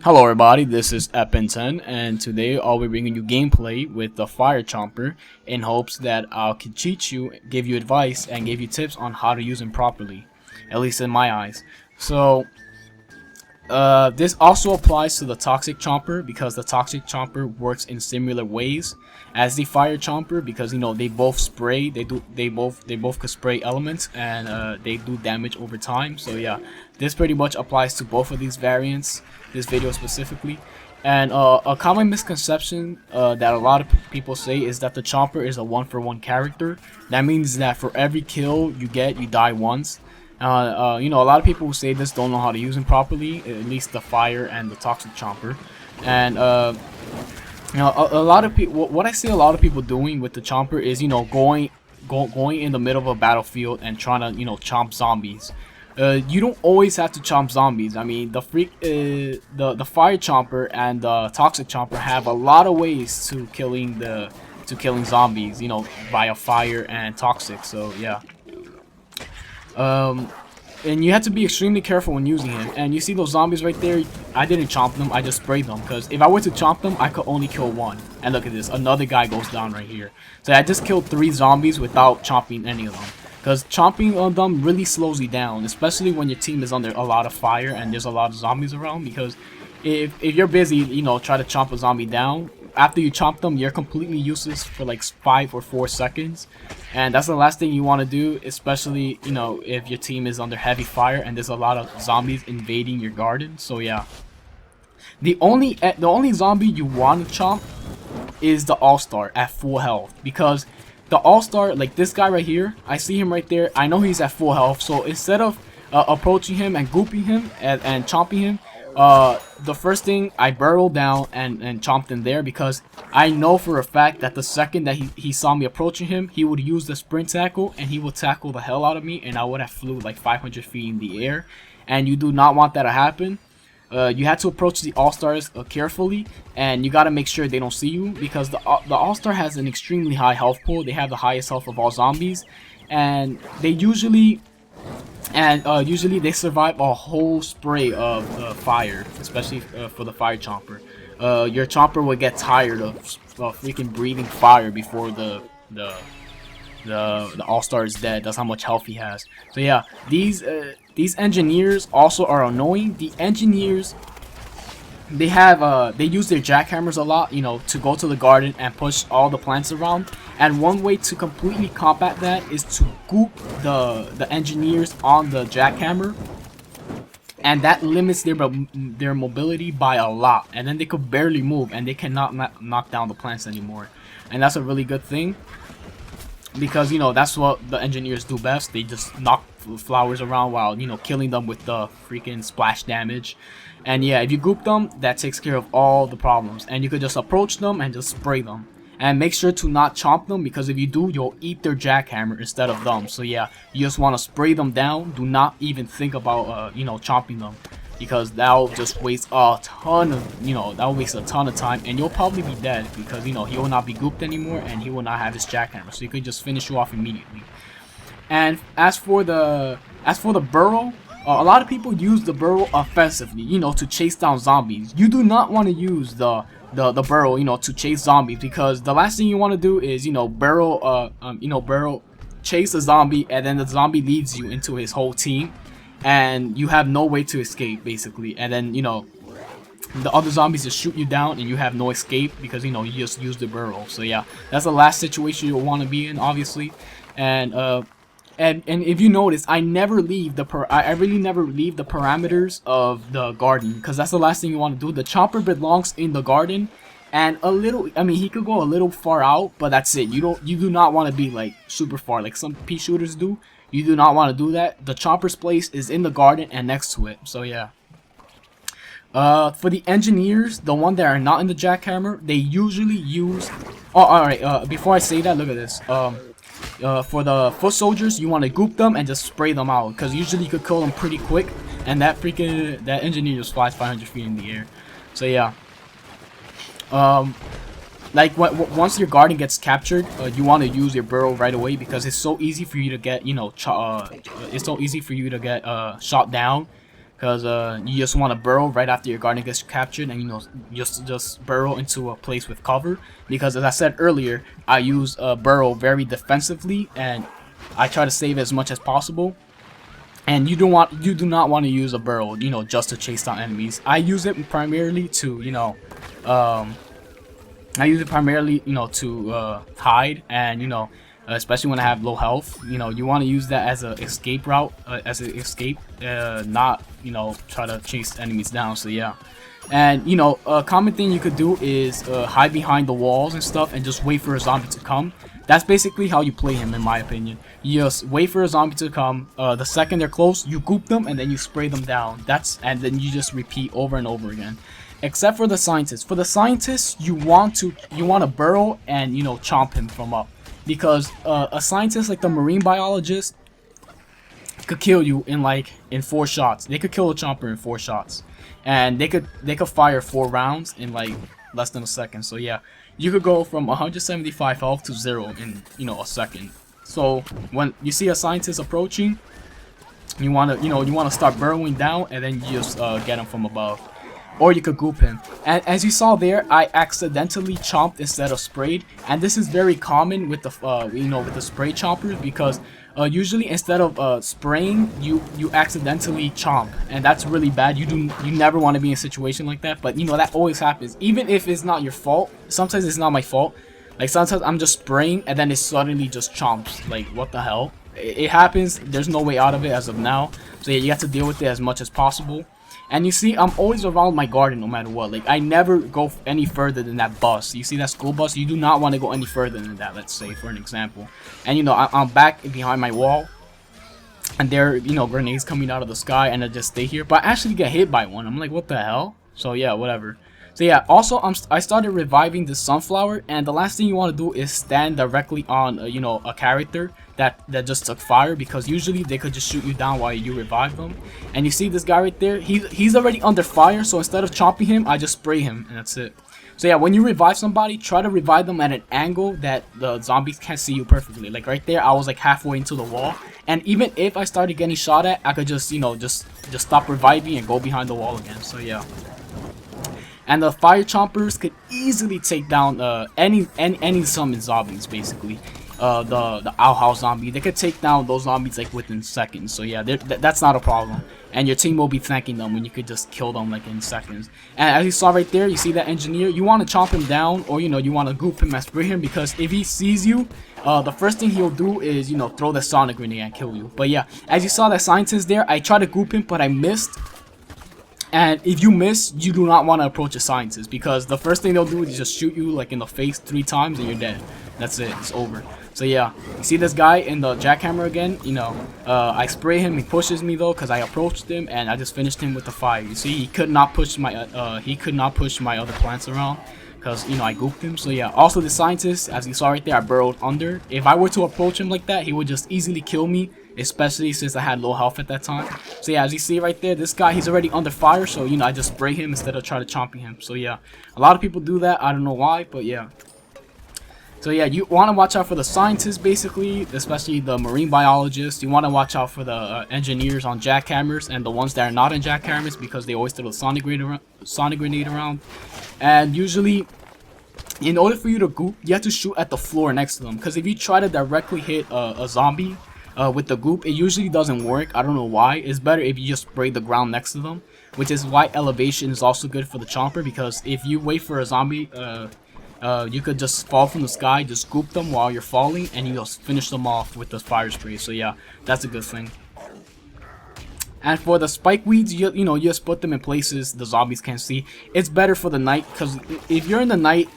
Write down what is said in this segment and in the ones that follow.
Hello everybody, this is Epin10 and today I'll be bringing you gameplay with the Fire Chomper in hopes that I can teach you, give you advice, and give you tips on how to use him properly, at least in my eyes. So, this also applies to the Toxic Chomper because the Toxic Chomper works in similar ways as the Fire Chomper because they both spray, they both could spray elements and they do damage over time. So yeah, this pretty much applies to both of these variants, this video specifically. And a common misconception that a lot of people say is that the Chomper is a one-for-one character. That means that for every kill you get, you die once. A lot of people who say this don't know how to use him properly, at least the Fire and the Toxic Chomper. And a lot of people, what I see a lot of people doing with the Chomper is going in the middle of a battlefield and trying to chomp zombies. You don't always have to chomp zombies. I mean, the Fire Chomper and the Toxic Chomper have a lot of ways to killing zombies, via fire and toxic. So yeah. And you have to be extremely careful when using him. And you see those zombies right there? I didn't chomp them, I just sprayed them. Because if I were to chomp them, I could only kill one. And look at this, another guy goes down right here. So I just killed 3 zombies without chomping any of them. Because chomping on them really slows you down, especially when your team is under a lot of fire and there's a lot of zombies around. Because if you're busy, try to chomp a zombie down, after you chomp them, you're completely useless for like 5 or 4 seconds. And that's the last thing you want to do, especially, if your team is under heavy fire and there's a lot of zombies invading your garden. So yeah. The only zombie you want to chomp is the All-Star at full health. Because the All-Star, like this guy right here, I see him right there. I know he's at full health. So instead of approaching him and gooping him and chomping him, the first thing, I burrowed down and chomped him there because I know for a fact that the second that he saw me approaching him, he would use the sprint tackle and he would tackle the hell out of me and I would have flew like 500 feet in the air. And you do not want that to happen. You have to approach the All-Stars carefully, and you gotta make sure they don't see you because the All-Star has an extremely high health pool. They have the highest health of all zombies, and they usually they survive a whole spray of fire, especially for the Fire Chomper. Your Chomper will get tired of freaking breathing fire before the All-Star is dead. That's how much health he has. So yeah, these engineers also are annoying. The engineers, they use their jackhammers a lot, to go to the garden and push all the plants around. And one way to completely combat that is to goop the engineers on the jackhammer, and that limits their mobility by a lot. And then they could barely move, and they cannot knock down the plants anymore. And that's a really good thing, because that's what the engineers do best. They just knock flowers around while killing them with the freaking splash damage. And yeah, if you goop them, that takes care of all the problems, and you could just approach them and just spray them. And make sure to not chomp them, because if you do, you'll eat their jackhammer instead of them. So yeah, you just want to spray them down. Do not even think about chomping them, because that'll just waste a ton of that'll waste a ton of time, and you'll probably be dead because he will not be gooped anymore and he will not have his jackhammer, so you could just finish you off immediately. And as for the Burrow, a lot of people use the Burrow offensively, to chase down zombies. You do not want to use the Burrow, to chase zombies, because the last thing you want to do is Burrow chase a zombie and then the zombie leads you into his whole team, and you have no way to escape basically, and then the other zombies just shoot you down and you have no escape because you just used the Burrow. So yeah, that's the last situation you'll want to be in, obviously. And if you notice, I never leave I really never leave the parameters of the garden, because that's the last thing you want to do. The Chomper belongs in the garden, and he could go a little far out, but that's it. You do not want to be like super far like some pea shooters do. You do not want to do that. The Chomper's place is in the garden and next to it. So yeah. For the engineers, the one that are not in the jackhammer, they usually use. Oh, all right. Before I say that, look at this. For the foot soldiers, you want to goop them and just spray them out, because usually you could kill them pretty quick, and that engineer just flies 500 feet in the air. So yeah, once your garden gets captured, you want to use your Burrow right away, because it's so easy for you to get shot down because you just want to burrow right after your guardian gets captured, and just burrow into a place with cover. Because as I said earlier, I use burrow very defensively, and I try to save as much as possible. And you do not want to use a burrow, just to chase down enemies. I use it primarily to, to hide, and especially when I have low health. You want to use that as an escape route, not try to chase enemies down. So yeah. And a common thing you could do is hide behind the walls and stuff, and just wait for a zombie to come. That's basically how you play him, in my opinion. You just wait for a zombie to come. The second they're close, you goop them, and then you spray them down. And then you just repeat over and over again. Except for the scientists. For the scientists, you want to burrow and chomp him from up, because a scientist like the marine biologist could kill you in 4 shots. They could kill a chomper in 4 shots, and they could fire 4 rounds in less than a second. So yeah, you could go from 175 health to 0 in a second. So when you see a scientist approaching, you want to start burrowing down, and then you just get him from above. Or you could goop him. And as you saw there, I accidentally chomped instead of sprayed, and this is very common with the with the spray chompers, because usually instead of spraying, you accidentally chomp, and that's really bad. You never want to be in a situation like that, but that always happens. Even if it's not your fault, sometimes it's not my fault. Like sometimes I'm just spraying and then it suddenly just chomps. Like what the hell? It happens. There's no way out of it as of now. So yeah, you have to deal with it as much as possible. And you see, I'm always around my garden no matter what. Like, I never go any further than that bus. You see that school bus? You do not want to go any further than that, let's say, for an example. And, I'm back behind my wall. And there are, grenades coming out of the sky, and I just stay here. But I actually get hit by one. I'm like, what the hell? So, yeah, whatever. So, yeah, also, I started reviving the sunflower. And the last thing you want to do is stand directly on, a character that just took fire, because usually they could just shoot you down while you revive them. And you see this guy right there, he's already under fire, so instead of chopping him, I just spray him, and that's it. So yeah, when you revive somebody, try to revive them at an angle that the zombies can't see you perfectly. Like right there, I was like halfway into the wall, and even if I started getting shot at, I could just just stop reviving and go behind the wall again. So yeah. And the Fire Chompers could easily take down any summon zombies, basically. The Owl House zombie, they could take down those zombies like within seconds. So yeah, that's not a problem. And your team will be thanking them when you could just kill them like in seconds. And as you saw right there, you see that engineer, you want to chomp him down, or you want to goop him and spray him, because if he sees you, the first thing he'll do is throw the sonic grenade and kill you. But yeah, as you saw that scientist there, I tried to goop him, but I missed. And if you miss, you do not want to approach a scientist, because the first thing they'll do is just shoot you like in the face 3 times and you're dead. That's it, it's over. So yeah, you see this guy in the jackhammer again, I spray him, he pushes me though, because I approached him and I just finished him with the fire. You see, he could not push my other plants around, because I gooped him. So yeah, also the scientist, as you saw right there, I burrowed under. If I were to approach him like that, he would just easily kill me, especially since I had low health at that time. So yeah, as you see right there, this guy, he's already under fire, so I just spray him instead of try to chomping him. So yeah, a lot of people do that, I don't know why, but yeah. So yeah, you want to watch out for the scientists, basically, especially the marine biologists. You want to watch out for the engineers on jackhammers, and the ones that are not in jackhammers, because they always throw the sonic grenade around. And usually, in order for you to goop, you have to shoot at the floor next to them, because if you try to directly hit a zombie with the goop, it usually doesn't work. I don't know why. It's better if you just spray the ground next to them, which is why elevation is also good for the chomper, because if you wait for a zombie, you could just fall from the sky, just goop them while you're falling, and you just finish them off with the fire spray. So yeah, that's a good thing. And for the spike weeds, you just put them in places the zombies can't see. It's better for the night, because if you're in the night,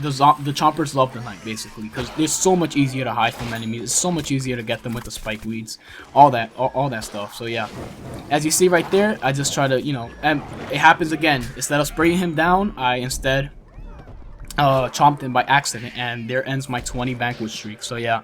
the chompers love the night, basically, because it's so much easier to hide from enemies. It's so much easier to get them with the spike weeds, all that stuff. So yeah, as you see right there, I just try to and it happens again. Instead of spraying him down, I instead chomped him by accident, and there ends my 20 vanquish streak. So yeah,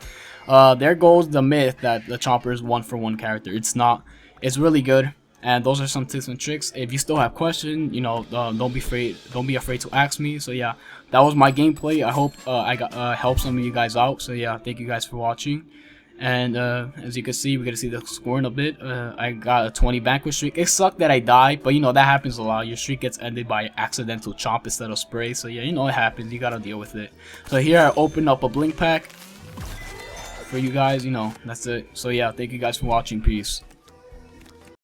there goes the myth that the chomper is 1-for-1 character. It's not. It's really good. And those are some tips and tricks. If you still have questions, don't be afraid to ask me. So yeah, that was my gameplay. I hope I got helped some of you guys out. So yeah, thank you guys for watching, And as you can see, we're gonna see the score in a bit. I got a 20 vanquish streak. It sucked that I died, but you know that happens a lot. Your streak gets ended by accidental chomp instead of spray. So yeah, you know it happens. You gotta deal with it. So here I opened up a blink pack for you guys. You know, that's it. So yeah, thank you guys for watching. Peace.